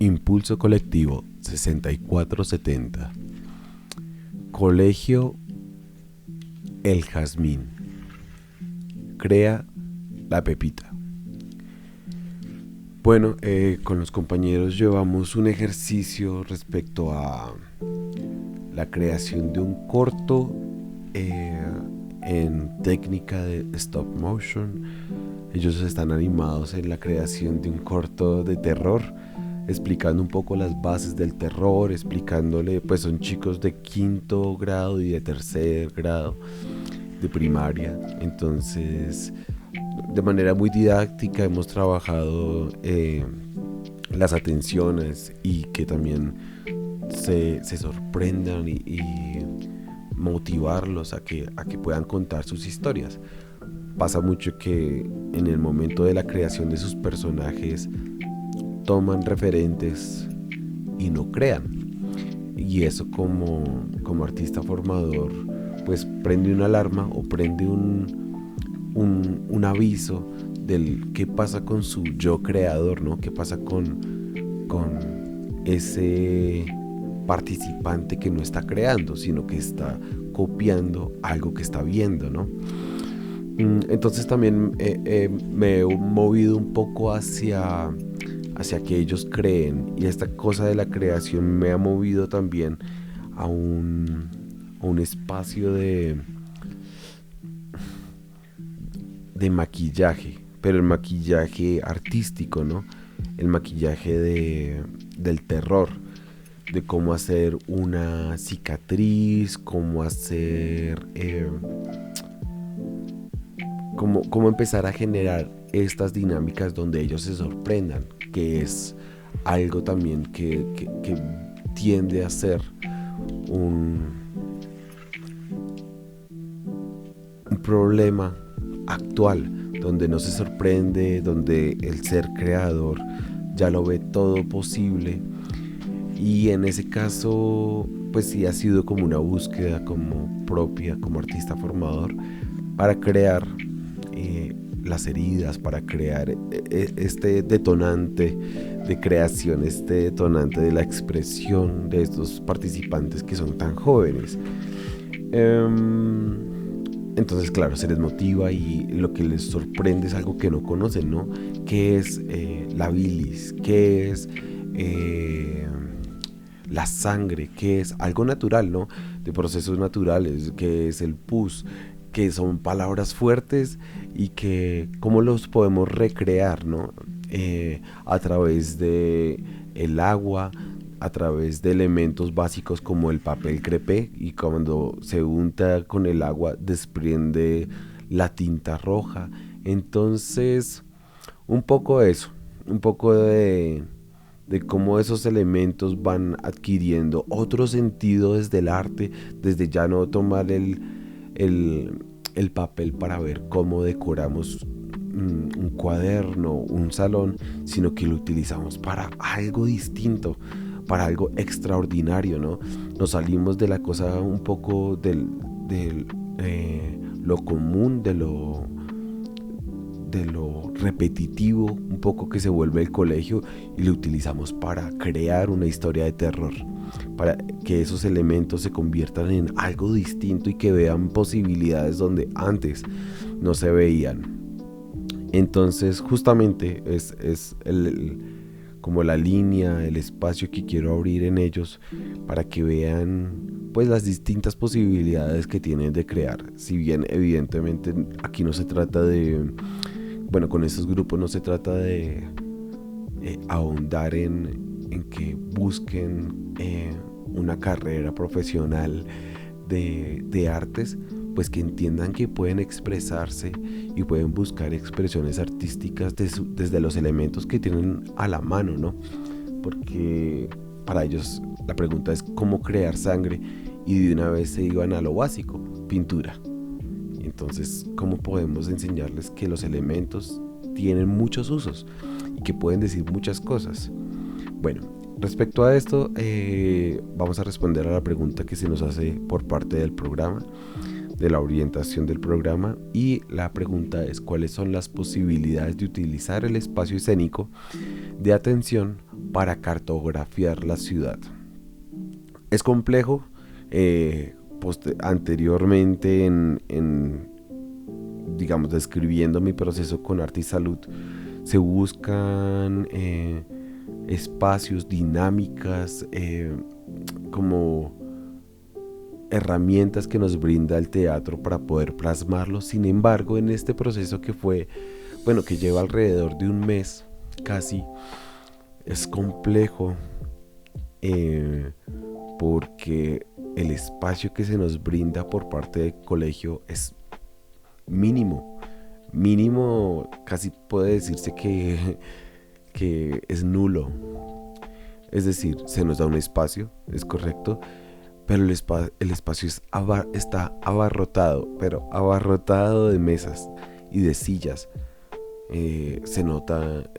Impulso Colectivo 6470. Colegio El Jazmín. Crea La Pepita. Bueno, con los compañeros llevamos un ejercicio respecto a la creación de un corto en técnica de stop motion. Ellos están animados en la creación de un corto de terror, explicando un poco las bases del terror, explicándole, pues son chicos de quinto grado y de tercer grado de primaria. Entonces, de manera muy didáctica hemos trabajado las atenciones y que también se sorprendan y motivarlos a que puedan contar sus historias. Pasa mucho que en el momento de la creación de sus personajes toman referentes y no crean. Y eso como artista formador, pues prende una alarma o prende un aviso del qué pasa con su yo creador, ¿no? ¿Qué pasa con ese participante que no está creando, sino que está copiando algo que está viendo, ¿no? Entonces también me he movido un poco hacia que ellos creen, y esta cosa de la creación me ha movido también a un espacio de maquillaje, pero el maquillaje artístico, ¿no? El maquillaje del terror, de cómo hacer una cicatriz, cómo hacer cómo empezar a generar estas dinámicas donde ellos se sorprendan, que es algo también que tiende a ser un problema actual, donde no se sorprende, donde el ser creador ya lo ve todo posible. Y en ese caso, pues sí ha sido como una búsqueda como propia, como artista formador, para crear las heridas, para crear este detonante de creación, este detonante de la expresión de estos participantes que son tan jóvenes. Entonces, claro, se les motiva y lo que les sorprende es algo que no conocen, ¿no? ¿Qué es la bilis? ¿Qué es la sangre? ¿Qué es algo natural, ¿no? De procesos naturales. ¿Qué es el pus? Que son palabras fuertes y que cómo los podemos recrear, ¿no? A través de el agua, a través de elementos básicos como el papel crepé, y cuando se unta con el agua desprende la tinta roja. Entonces, un poco eso, un poco de cómo esos elementos van adquiriendo otro sentido desde el arte, desde ya no tomar el papel para ver cómo decoramos un cuaderno, un salón, sino que lo utilizamos para algo distinto, para algo extraordinario, ¿no? Nos salimos de la cosa un poco de lo común, de lo repetitivo, un poco que se vuelve el colegio, y lo utilizamos para crear una historia de terror, para que esos elementos se conviertan en algo distinto y que vean posibilidades donde antes no se veían. Entonces justamente es como la línea, el espacio que quiero abrir en ellos, para que vean pues las distintas posibilidades que tienen de crear. Si bien evidentemente aquí no se trata de, bueno, con estos grupos no se trata de ahondar en que busquen una carrera profesional de artes, pues que entiendan que pueden expresarse y pueden buscar expresiones artísticas desde los elementos que tienen a la mano, ¿no? Porque para ellos la pregunta es cómo crear sangre, y de una vez se iban a lo básico, pintura. Entonces, ¿cómo podemos enseñarles que los elementos tienen muchos usos y que pueden decir muchas cosas? Bueno, respecto a esto, vamos a responder a la pregunta que se nos hace por parte del programa, de la orientación del programa, y la pregunta es cuáles son las posibilidades de utilizar el espacio escénico de atención para cartografiar la ciudad. Es complejo. Anteriormente digamos, describiendo mi proceso con Arte y Salud, se buscan espacios, dinámicas, como herramientas que nos brinda el teatro para poder plasmarlo. Sin embargo, en este proceso que lleva alrededor de un mes casi, es complejo, porque el espacio que se nos brinda por parte del colegio es mínimo, casi puede decirse que es nulo. Es decir, se nos da un espacio, es correcto, pero el espacio está abarrotado, pero abarrotado de mesas y de sillas. Se nota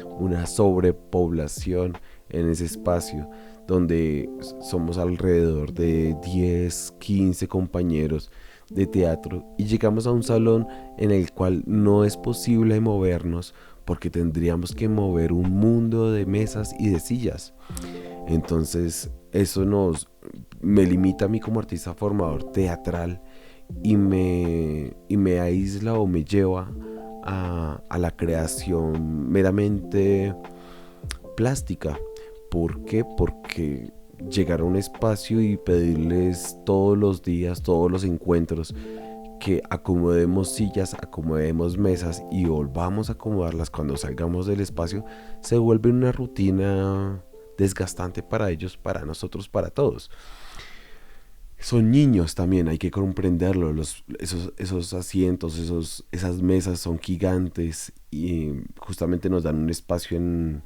una sobrepoblación en ese espacio, donde somos alrededor de 10, 15 compañeros de teatro, y llegamos a un salón en el cual no es posible movernos porque tendríamos que mover un mundo de mesas y de sillas. Entonces eso me limita a mí como artista formador teatral, y me aísla o me lleva a la creación meramente plástica. ¿Por qué? Porque llegar a un espacio y pedirles todos los días, todos los encuentros, que acomodemos sillas, acomodemos mesas y volvamos a acomodarlas cuando salgamos del espacio, se vuelve una rutina desgastante para ellos, para nosotros, para todos. Son niños también, hay que comprenderlo. Esos asientos, esas mesas son gigantes, y justamente nos dan un espacio en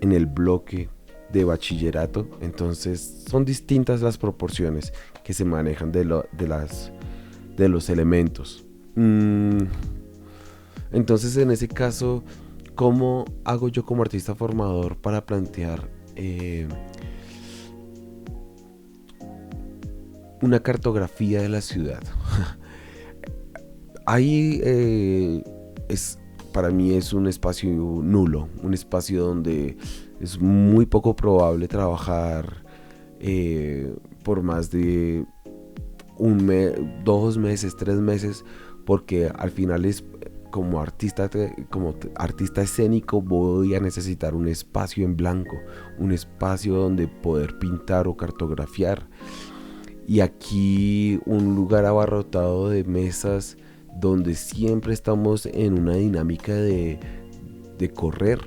el bloque de bachillerato. Entonces son distintas las proporciones que se manejan de los elementos. Entonces, en ese caso, ¿cómo hago yo como artista formador para plantear una cartografía de la ciudad? Ahí para mí es un espacio nulo, un espacio donde es muy poco probable trabajar por más de 2 meses, 3 meses, porque al final como artista escénico voy a necesitar un espacio en blanco, un espacio donde poder pintar o cartografiar. Y aquí un lugar abarrotado de mesas, donde siempre estamos en una dinámica de correr,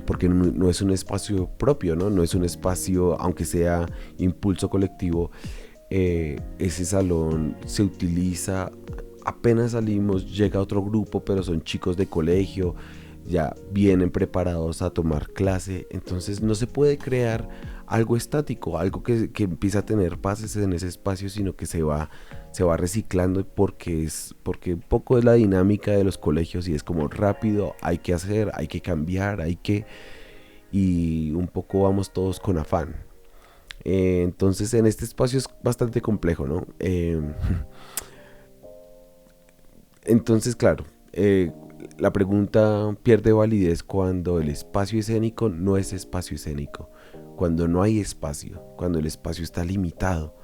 porque no es un espacio propio, no es un espacio, aunque sea impulso colectivo. Ese salón se utiliza, apenas salimos llega otro grupo, pero son chicos de colegio, ya vienen preparados a tomar clase. Entonces no se puede crear algo estático, algo que empieza a tener bases en ese espacio, sino que se va reciclando, porque un poco es la dinámica de los colegios, y es como rápido, hay que hacer, hay que cambiar, y un poco vamos todos con afán. Entonces en este espacio es bastante complejo, ¿no? Entonces, claro, la pregunta pierde validez cuando el espacio escénico no es espacio escénico, cuando no hay espacio, cuando el espacio está limitado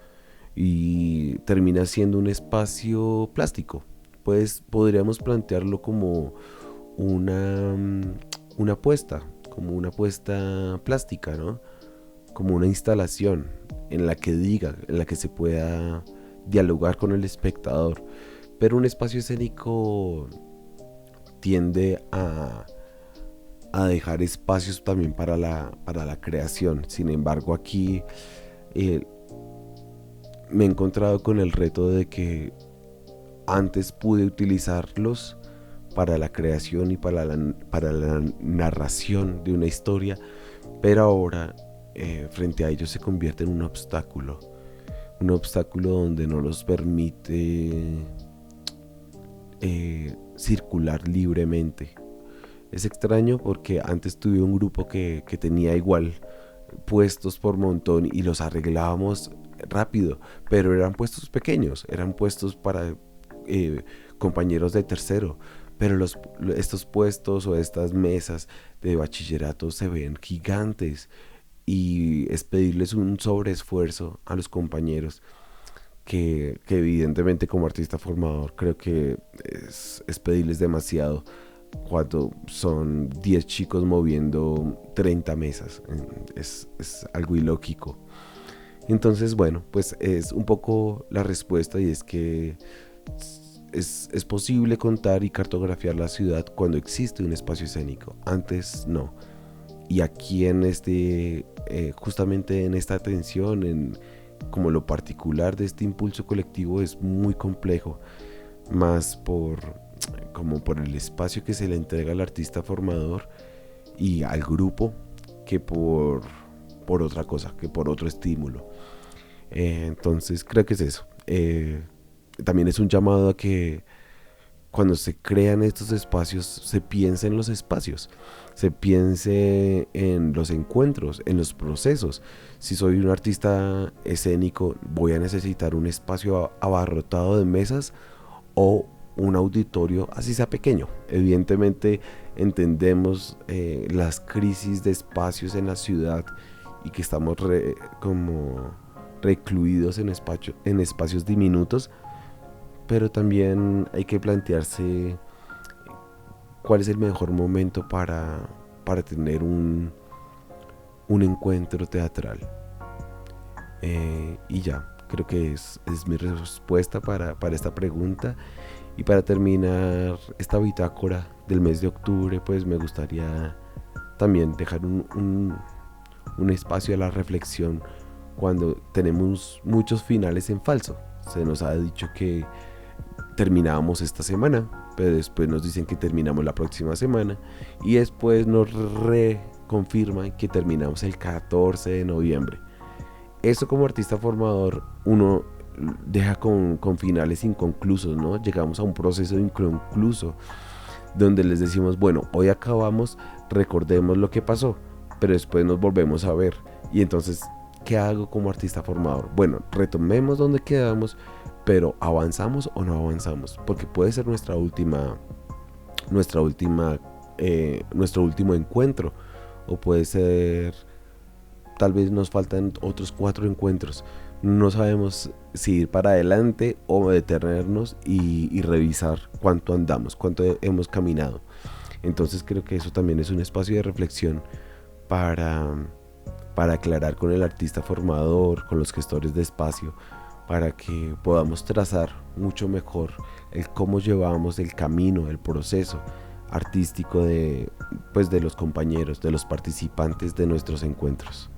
y termina siendo un espacio plástico. Pues podríamos plantearlo como una apuesta, como una apuesta plástica, ¿no? Como una instalación en la que se pueda dialogar con el espectador. Pero un espacio escénico tiende a dejar espacios también para la creación. Sin embargo, aquí me he encontrado con el reto de que antes pude utilizarlos para la creación y para la narración de una historia, pero ahora frente a ellos se convierte en un obstáculo donde no los permite circular libremente. Es extraño porque antes tuve un grupo que tenía igual puestos por montón y los arreglábamos rápido, pero eran puestos pequeños, eran puestos para eh, compañeros de tercero, pero estos puestos o estas mesas de bachillerato se ven gigantes y es pedirles un sobreesfuerzo a los compañeros que evidentemente como artista formador creo que es pedirles demasiado cuando son 10 chicos moviendo 30 mesas. Es algo ilógico. Entonces, bueno, pues es un poco la respuesta y es que es posible contar y cartografiar la ciudad cuando existe un espacio escénico. Antes no. Y aquí en justamente en esta atención, en como lo particular de este impulso colectivo es muy complejo, más como por el espacio que se le entrega al artista formador y al grupo que por otra cosa, que por otro estímulo. Entonces creo que es eso. También es un llamado a que cuando se crean estos espacios se piense en los espacios, se piense en los encuentros, en los procesos. Si soy un artista escénico, voy a necesitar un espacio abarrotado de mesas o un auditorio, así sea pequeño. Evidentemente entendemos las crisis de espacios en la ciudad y que estamos como recluidos en espacios diminutos, pero también hay que plantearse cuál es el mejor momento para tener un encuentro teatral. Y ya, creo que es mi respuesta para esta pregunta. Y para terminar esta bitácora del mes de octubre, pues me gustaría también dejar un espacio a la reflexión cuando tenemos muchos finales en falso. Se nos ha dicho que terminábamos esta semana, pero después nos dicen que terminamos la próxima semana y después nos reconfirman que terminamos el 14 de noviembre. Eso como artista formador uno deja con finales inconclusos, ¿no? Llegamos a un proceso inconcluso donde les decimos, bueno, hoy acabamos, recordemos lo que pasó, pero después nos volvemos a ver. Y entonces, ¿qué hago como artista formador? Bueno, retomemos donde quedamos, pero ¿avanzamos o no avanzamos? Porque puede ser nuestro último encuentro, o puede ser, tal vez nos faltan otros 4 encuentros. No sabemos si ir para adelante o detenernos y revisar cuánto andamos, cuánto hemos caminado. Entonces creo que eso también es un espacio de reflexión para, para aclarar con el artista formador, con los gestores de espacio, para que podamos trazar mucho mejor el cómo llevamos el camino, el proceso artístico de los compañeros, de los participantes de nuestros encuentros.